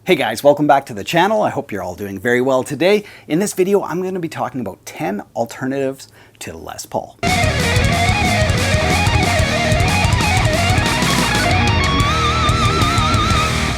Hey guys, welcome back to the channel. I hope you're all doing very well today. In this video, I'm going to be talking about 10 alternatives to the Les Paul.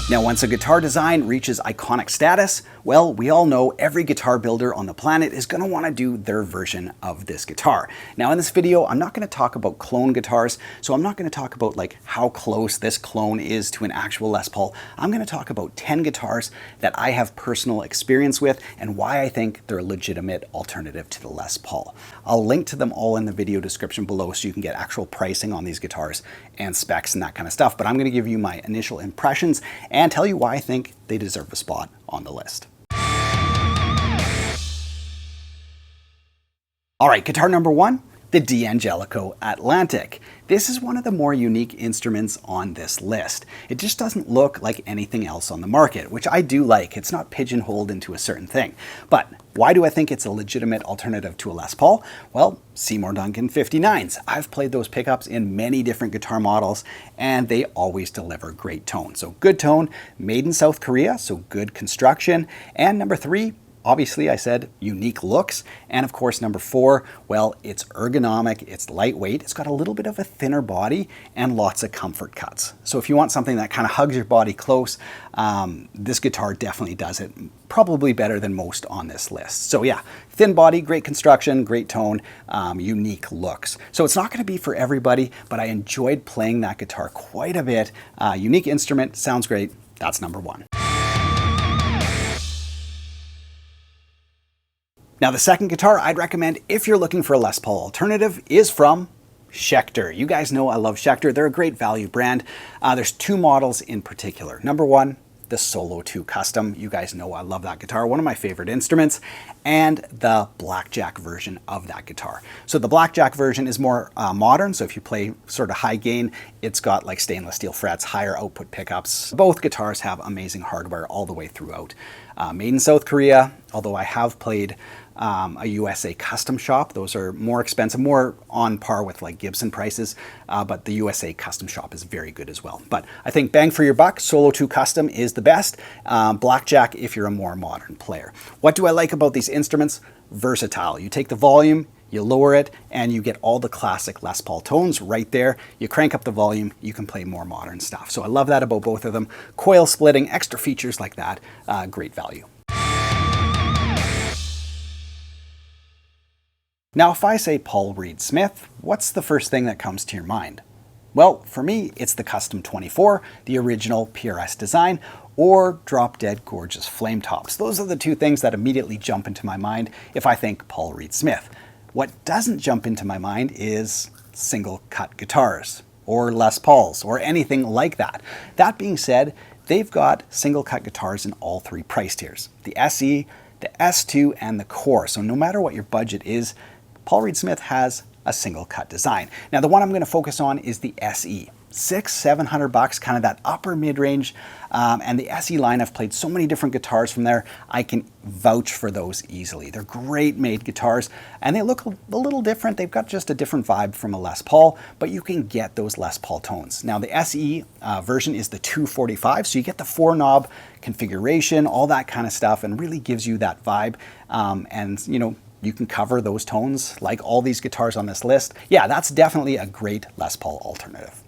Now, once a guitar design reaches iconic status, well, we all know every guitar builder on the planet is going to want to do their version of this guitar. Now, in this video, I'm not going to talk about clone guitars, so I'm not going to talk about like how close this clone is to an actual Les Paul. I'm going to talk about 10 guitars that I have personal experience with and why I think they're a legitimate alternative to the Les Paul. I'll link to them all in the video description below so you can get actual pricing on these guitars and specs and that kind of stuff, but I'm going to give you my initial impressions and tell you why I think they deserve a spot on the list. All right, guitar number one, the Digico Atlantic. This is one of the more unique instruments on this list. It just doesn't look like anything else on the market, which I do like. It's not pigeonholed into a certain thing. But why do I think it's a legitimate alternative to a Les Paul? Well, Seymour Duncan 59s. I've played those pickups in many different guitar models, and they always deliver great tone. So good tone, made in South Korea, so good construction. And number three, obviously, I said unique looks. And of course, number four, well, it's ergonomic, it's lightweight, it's got a little bit of a thinner body and lots of comfort cuts. So if you want something that kind of hugs your body close, this guitar definitely does it, probably better than most on this list. So yeah, thin body, great construction, great tone, unique looks. So it's not going to be for everybody, but I enjoyed playing that guitar quite a bit. Unique instrument, sounds great. That's number one. Now, the second guitar I'd recommend if you're looking for a Les Paul alternative is from Schechter. You guys know I love Schechter. They're a great value brand. There's two models in particular. Number one, the Solo 2 Custom. You guys know I love that guitar, one of my favorite instruments, and the Blackjack version of that guitar. So the Blackjack version is more modern, so if you play sort of high gain, it's got like stainless steel frets, higher output pickups. Both guitars have amazing hardware all the way throughout. Made in South Korea, although I have played a USA custom shop. Those are more expensive, more on par with like Gibson prices, but the USA custom shop is very good as well. But I think bang for your buck, Solo 2 Custom is the best. Blackjack if you're a more modern player. What do I like about these instruments? Versatile. You take the volume, you lower it, and you get all the classic Les Paul tones right there. You crank up the volume, you can play more modern stuff. So I love that about both of them. Coil splitting, extra features like that, great value. Now, if I say Paul Reed Smith, what's the first thing that comes to your mind? Well, for me, it's the Custom 24, the original PRS design, or Drop Dead Gorgeous Flame Tops. Those are the two things that immediately jump into my mind if I think Paul Reed Smith. What doesn't jump into my mind is single cut guitars, or Les Pauls, or anything like that. That being said, they've got single cut guitars in all three price tiers, the SE, the S2, and the Core. So no matter what your budget is, Paul Reed Smith has a single cut design. Now, the one I'm going to focus on is the SE. $600-700, kind of that upper mid-range. And the SE line, I've played so many different guitars from there, I can vouch for those easily. They're great made guitars, and they look a little different. They've got just a different vibe from a Les Paul, but you can get those Les Paul tones. Now, the SE version is the 245, so you get the 4-knob configuration, all that kind of stuff, and really gives you that vibe. And, you know, you can cover those tones like all these guitars on this list. Yeah, that's definitely a great Les Paul alternative.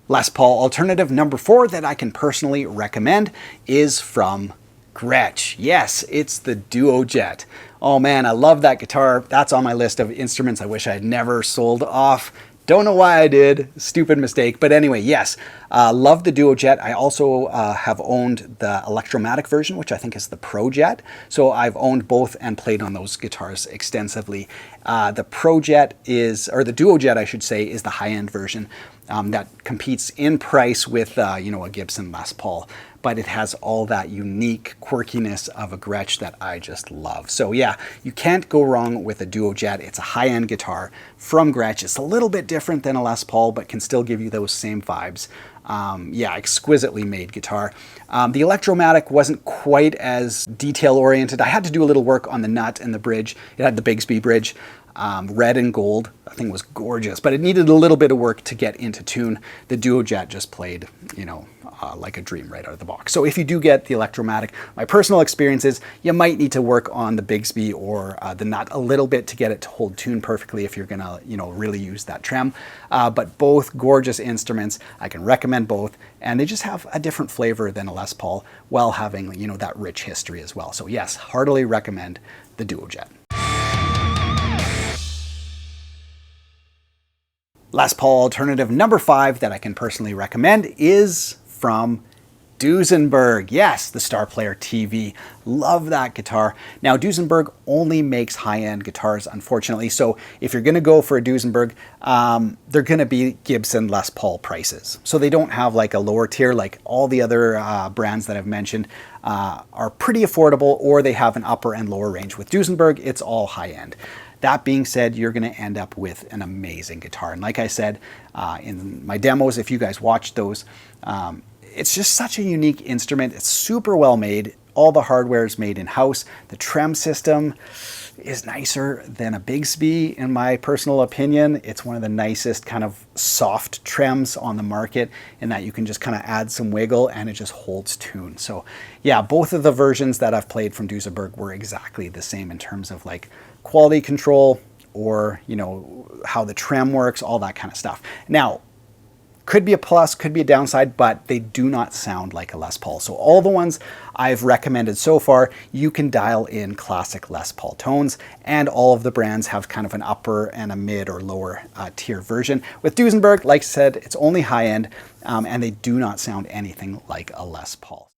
Les Paul alternative number 4 that I can personally recommend is from Gretch. Yes, it's the Duo-Jet. Oh man, I love that guitar. That's on my list of instruments I wish I had never sold off. Don't know why I did, stupid mistake. But anyway, yes, love the Duo-Jet. I also have owned the Electromatic version, which I think is the Pro-Jet. So I've owned both and played on those guitars extensively. The Pro-Jet is, or the Duo-Jet I should say, is the high-end version that competes in price with, you know, a Gibson Les Paul. But it has all that unique quirkiness of a Gretch that I just love. So yeah, you can't go wrong with a Duo-Jet. It's a high-end guitar from Gretch. It's a little bit different than a Les Paul, but can still give you those same vibes. Yeah, exquisitely made guitar. The Electromatic wasn't quite as detail-oriented. I had to do a little work on the nut and the bridge. It had the Bigsby bridge. red and gold. I think it was gorgeous, but it needed a little bit of work to get into tune. The DuoJet just played, like a dream right out of the box. So if you do get the Electromatic, my personal experience is you might need to work on the Bigsby or the nut a little bit to get it to hold tune perfectly if you're gonna, really use that trem. But both gorgeous instruments. I can recommend both, and they just have a different flavor than a Les Paul while having, that rich history as well. So yes, heartily recommend the DuoJet. Les Paul alternative number 5 that I can personally recommend is from Duesenberg. Yes, the Star Player TV. Love that guitar. Now, Duesenberg only makes high-end guitars, unfortunately. So if you're going to go for a Duesenberg, they're going to be Gibson Les Paul prices. So they don't have like a lower tier like all the other brands that I've mentioned are pretty affordable, or they have an upper and lower range. With Duesenberg, it's all high-end. That being said, you're going to end up with an amazing guitar. And like I said in my demos, if you guys watched those, it's just such a unique instrument. It's super well made. All the hardware is made in-house. The trem system is nicer than a Bigsby, in my personal opinion. It's one of the nicest kind of soft trems on the market, in that you can just kind of add some wiggle and it just holds tune. So yeah, both of the versions that I've played from Duesenberg were exactly the same in terms of like quality control, or how the trem works, all that kind of stuff. Now, could be a plus, could be a downside, but they do not sound like a Les Paul. So all the ones I've recommended so far, you can dial in classic Les Paul tones, and all of the brands have kind of an upper and a mid or lower tier version. With Duesenberg, like I said, it's only high end, and they do not sound anything like a Les Paul.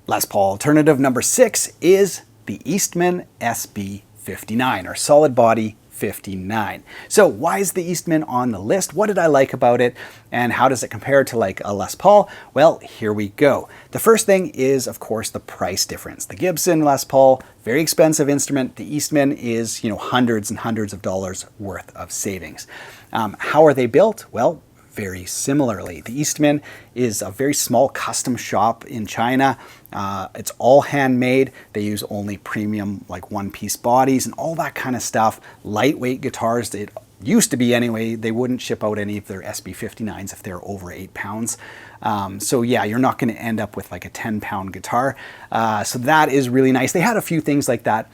Les Paul alternative number 6 is the Eastman SB59, or solid body 59. So why is the Eastman on the list? What did I like about it, and how does it compare to like a Les Paul? Well, here we go. The first thing is, of course, the price difference. The Gibson Les Paul, very expensive instrument. The Eastman is, hundreds and hundreds of dollars worth of savings. How are they built? Well, very similarly. The Eastman is a very small custom shop in China. It's all handmade. They use only premium, like one-piece bodies and all that kind of stuff. Lightweight guitars. It used to be anyway. They wouldn't ship out any of their SB59s if they're over 8 pounds. So yeah, you're not going to end up with like a 10-pound guitar. So that is really nice. They had a few things like that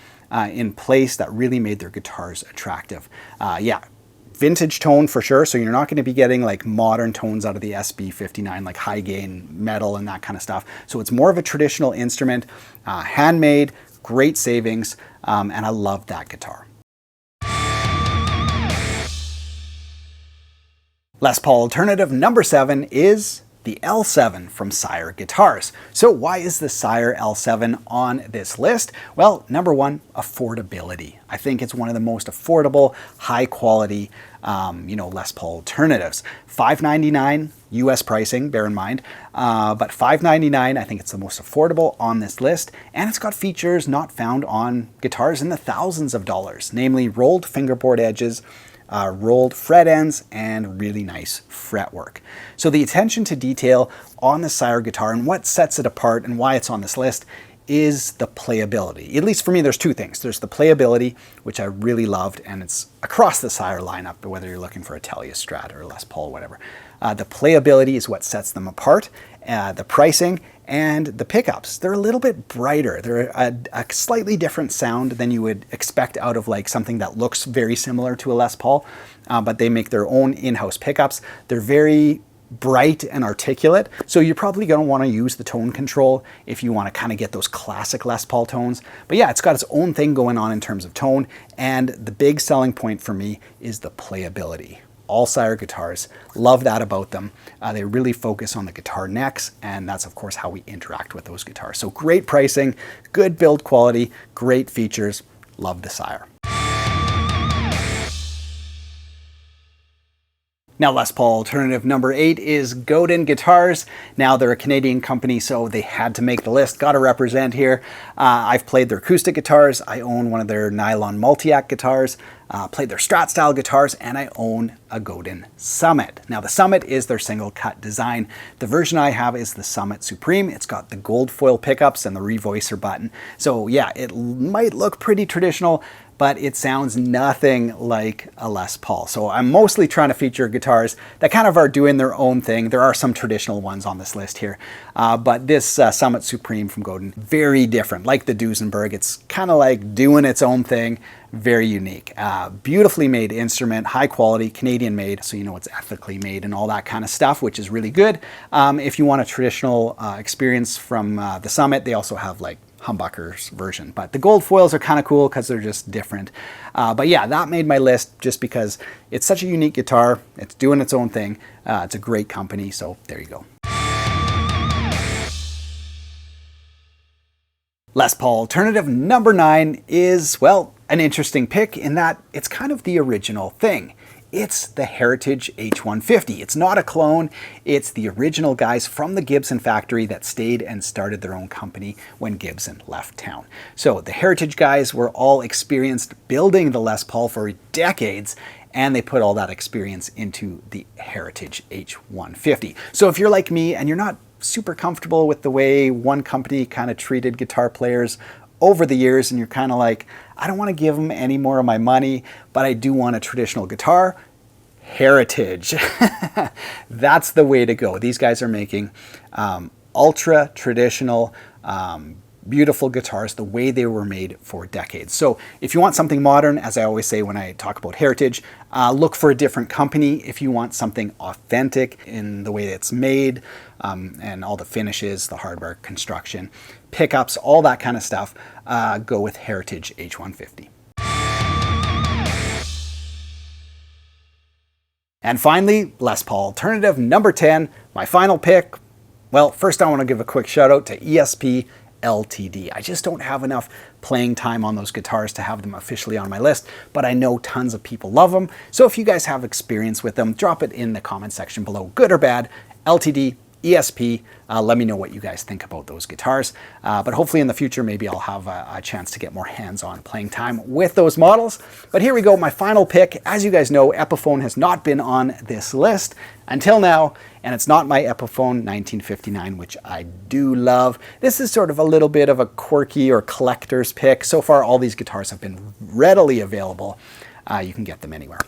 in place that really made their guitars attractive. Yeah. Vintage tone for sure, so you're not going to be getting like modern tones out of the SB59, like high gain metal and that kind of stuff. So it's more of a traditional instrument, handmade, great savings, and I love that guitar. Les Paul alternative number 7 is the L7 from Sire Guitars. So why is the Sire L7 on this list? Well, number 1, affordability. I think it's one of the most affordable, high quality, Les Paul alternatives. $599 US pricing, bear in mind, but $599, I think it's the most affordable on this list, and it's got features not found on guitars in the thousands of dollars, namely rolled fingerboard edges, rolled fret ends, and really nice fretwork. So the attention to detail on the Sire guitar, and what sets it apart and why it's on this list, is the playability. At least for me, there's 2 things. There's the playability, which I really loved, and it's across the Sire lineup, whether you're looking for a Tele Strat or Les Paul, whatever. The playability is what sets them apart. The pricing and the pickups, they're a little bit brighter. They're a slightly different sound than you would expect out of like something that looks very similar to a Les Paul, but they make their own in-house pickups. They're very bright and articulate, so you're probably going to want to use the tone control if you want to kind of get those classic Les Paul tones. But yeah, it's got its own thing going on in terms of tone, and the big selling point for me is the playability. All Sire guitars, love that about them. They really focus on the guitar necks, and that's of course how we interact with those guitars. So great pricing, good build quality, great features, love the Sire. Now, Les Paul alternative number 8 is Godin guitars. Now, they're a Canadian company, so they had to make the list. Got to represent here. I've played their acoustic guitars. I own one of their nylon multi-act guitars. Played their Strat style guitars, and I own a Godin Summit. Now, the Summit is their single cut design. The version I have is the Summit Supreme. It's got the gold foil pickups and the revoicer button. So yeah, it might look pretty traditional, but it sounds nothing like a Les Paul. So I'm mostly trying to feature guitars that kind of are doing their own thing. There are some traditional ones on this list here, but this Summit Supreme from Godin, very different. Like the Duesenberg, it's kind of like doing its own thing, very unique. Beautifully made instrument, high quality, Canadian made, so you know it's ethically made and all that kind of stuff, which is really good. If you want a traditional experience from the Summit, they also have like humbuckers version, but the gold foils are kind of cool because they're just different. But yeah, that made my list just because it's such a unique guitar. It's doing its own thing. It's a great company, so there you go. Les Paul alternative number 9 is, well, an interesting pick in that it's kind of the original thing. It's the Heritage H150. It's not a clone. It's the original guys from the Gibson factory that stayed and started their own company when Gibson left town. So the Heritage guys were all experienced building the Les Paul for decades, and they put all that experience into the Heritage H150. So if you're like me and you're not super comfortable with the way one company kind of treated guitar players over the years, and you're kind of like, I don't want to give them any more of my money, but I do want a traditional guitar, Heritage. That's the way to go. These guys are making ultra traditional, beautiful guitars the way they were made for decades. So if you want something modern, as I always say when I talk about Heritage, look for a different company. If you want something authentic in the way it's made, and all the finishes, the hardware construction, pickups, all that kind of stuff, go with Heritage H150. And finally, Les Paul alternative number 10, my final pick. Well, first I want to give a quick shout out to ESP LTD. I just don't have enough playing time on those guitars to have them officially on my list, but I know tons of people love them. So if you guys have experience with them, drop it in the comment section below, good or bad. LTD, ESP, let me know what you guys think about those guitars. But hopefully in the future, maybe I'll have a chance to get more hands-on playing time with those models. But here we go, my final pick. As you guys know, Epiphone has not been on this list until now, and it's not my Epiphone 1959, which I do love. This is sort of a little bit of a quirky or collector's pick. So far, all these guitars have been readily available. You can get them anywhere.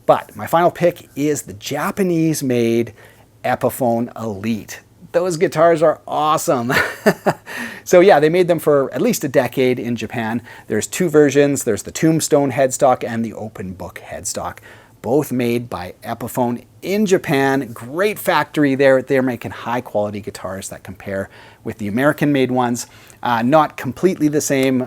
But my final pick is the Japanese-made Epiphone Elite. Those guitars are awesome. So yeah, they made them for at least a decade in Japan. There's two versions. There's the Tombstone headstock and the Open Book headstock, both made by Epiphone in Japan. Great factory there. They're making high quality guitars that compare with the American made ones. Not completely the same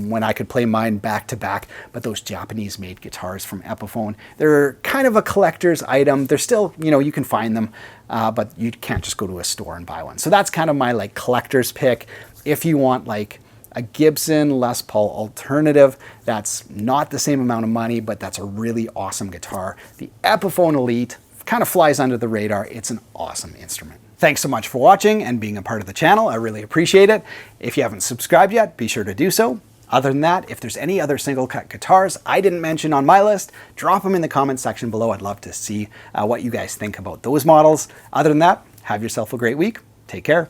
when I could play mine back to back, but those Japanese made guitars from Epiphone, they're kind of a collector's item. They're still, you know, you can find them, but you can't just go to a store and buy one. So that's kind of my like collector's pick. If you want like a Gibson Les Paul alternative that's not the same amount of money, but that's a really awesome guitar, the Epiphone Elite kind of flies under the radar. It's an awesome instrument. Thanks so much for watching and being a part of the channel. I really appreciate it. If you haven't subscribed yet, be sure to do so. Other than that, if there's any other single cut guitars I didn't mention on my list, drop them in the comment section below. I'd love to see what you guys think about those models. Other than that, have yourself a great week. Take care.